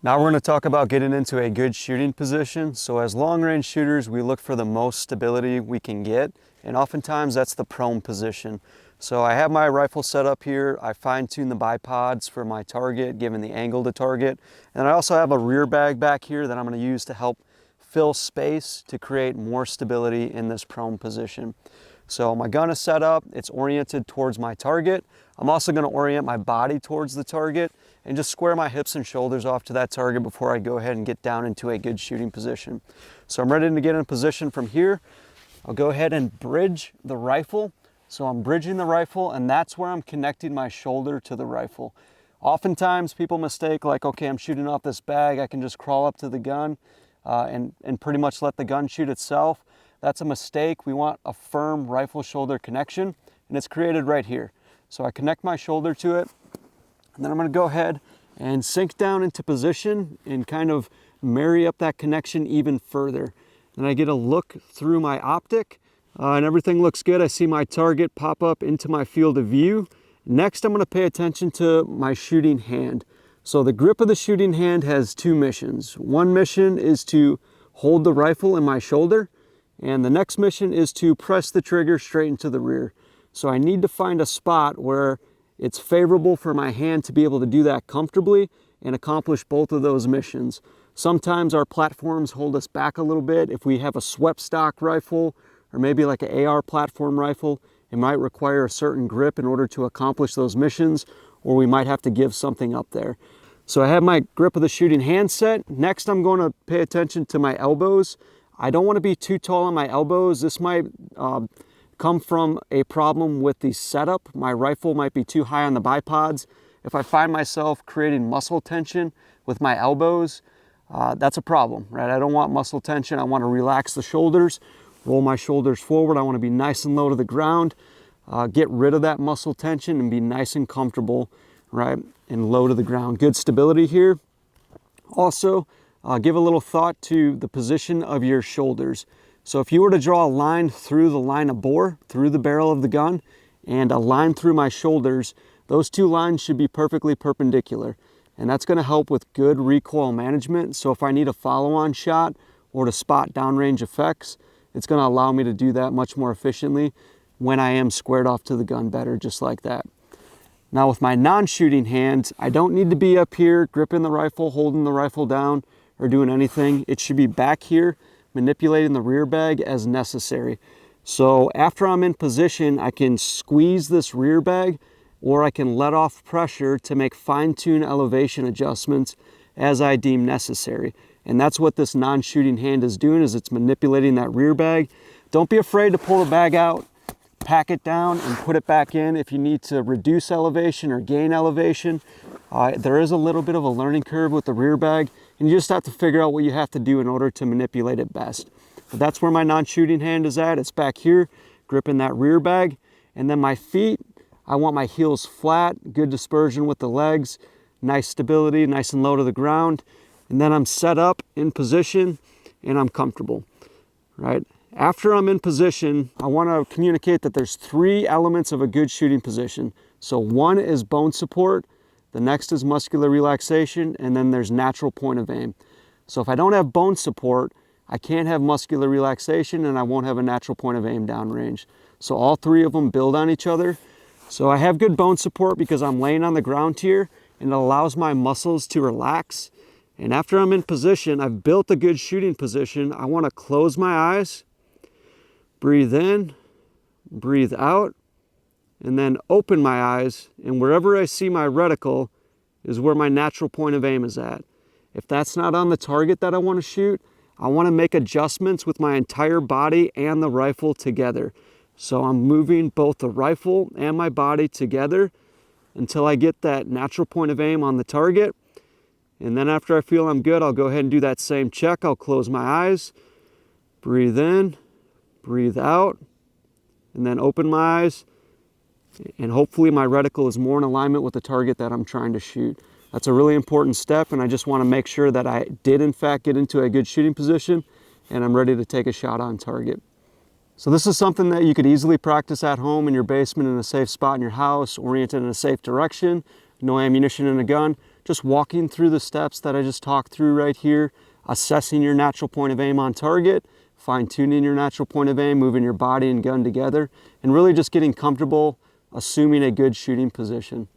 Now we're going to talk about getting into a good shooting position. So as long-range shooters, we look for the most stability we can get, and oftentimes that's the prone position. So I have my rifle set up here. I fine-tune the bipods for my target, given the angle to target. And I also have a rear bag back here that I'm going to use to help fill space to create more stability in this prone position. So my gun is set up, it's oriented towards my target. I'm also going to orient my body towards the target and just square my hips and shoulders off to that target before I go ahead and get down into a good shooting position. So I'm ready to get in position from here. I'll go ahead and bridge the rifle. So I'm bridging the rifle, and that's where I'm connecting my shoulder to the rifle. Oftentimes people mistake, like, okay, I'm shooting off this bag, I can just crawl up to the gun and pretty much let the gun shoot itself. That's a mistake. We want a firm rifle shoulder connection, and it's created right here. So I connect my shoulder to it, and then I'm going to go ahead and sink down into position and kind of marry up that connection even further. Then I get a look through my optic, and everything looks good. I see my target pop up into my field of view. Next, I'm going to pay attention to my shooting hand. So the grip of the shooting hand has two missions. One mission is to hold the rifle in my shoulder, and the next mission is to press the trigger straight into the rear. So I need to find a spot where it's favorable for my hand to be able to do that comfortably and accomplish both of those missions. Sometimes our platforms hold us back a little bit. If we have a swept stock rifle or maybe like an AR platform rifle, it might require a certain grip in order to accomplish those missions, or we might have to give something up there. So I have my grip of the shooting hand set. Next, I'm going to pay attention to my elbows. I don't want to be too tall on my elbows. This might come from a problem with the setup. My rifle might be too high on the bipods. If I find myself creating muscle tension with my elbows, that's a problem, right? I don't want muscle tension. I want to relax the shoulders, roll my shoulders forward. I want to be nice and low to the ground, get rid of that muscle tension and be nice and comfortable, right? And low to the ground. Good stability here. Also, give a little thought to the position of your shoulders. So if you were to draw a line through the line of bore, through the barrel of the gun, and a line through my shoulders, those two lines should be perfectly perpendicular. And that's going to help with good recoil management. So if I need a follow-on shot or to spot downrange effects, it's going to allow me to do that much more efficiently when I am squared off to the gun better, just like that. Now with my non-shooting hand, I don't need to be up here gripping the rifle, holding the rifle down, or doing anything. It should be back here, manipulating the rear bag as necessary. So after I'm in position, I can squeeze this rear bag, or I can let off pressure to make fine-tune elevation adjustments as I deem necessary. And that's what this non-shooting hand is doing, is it's manipulating that rear bag. Don't be afraid to pull the bag out, pack it down, and put it back in if you need to reduce elevation or gain elevation. There is a little bit of a learning curve with the rear bag, and you just have to figure out what you have to do in order to manipulate it best. But that's where my non-shooting hand is at. It's back here, gripping that rear bag. And then my feet, I want my heels flat, good dispersion with the legs, nice stability, nice and low to the ground. And then I'm set up in position and I'm comfortable, right? After I'm in position, I want to communicate that there's three elements of a good shooting position. So one is bone support, the next is muscular relaxation, and then there's natural point of aim. So if I don't have bone support, I can't have muscular relaxation and I won't have a natural point of aim downrange. So all three of them build on each other. So I have good bone support because I'm laying on the ground here and it allows my muscles to relax. And after I'm in position, I've built a good shooting position. I want to close my eyes, breathe in, breathe out, and then open my eyes, and wherever I see my reticle is where my natural point of aim is at. If that's not on the target that I want to shoot, I want to make adjustments with my entire body and the rifle together. So I'm moving both the rifle and my body together until I get that natural point of aim on the target. And then after I feel I'm good, I'll go ahead and do that same check. I'll close my eyes, breathe in, breathe out, and then open my eyes. And hopefully my reticle is more in alignment with the target that I'm trying to shoot. That's a really important step, and I just want to make sure that I did in fact get into a good shooting position and I'm ready to take a shot on target. So this is something that you could easily practice at home in your basement in a safe spot in your house, oriented in a safe direction, no ammunition in a gun. just walking through the steps that I just talked through right here, assessing your natural point of aim on target, fine-tuning your natural point of aim, moving your body and gun together, and really just getting comfortable assuming a good shooting position.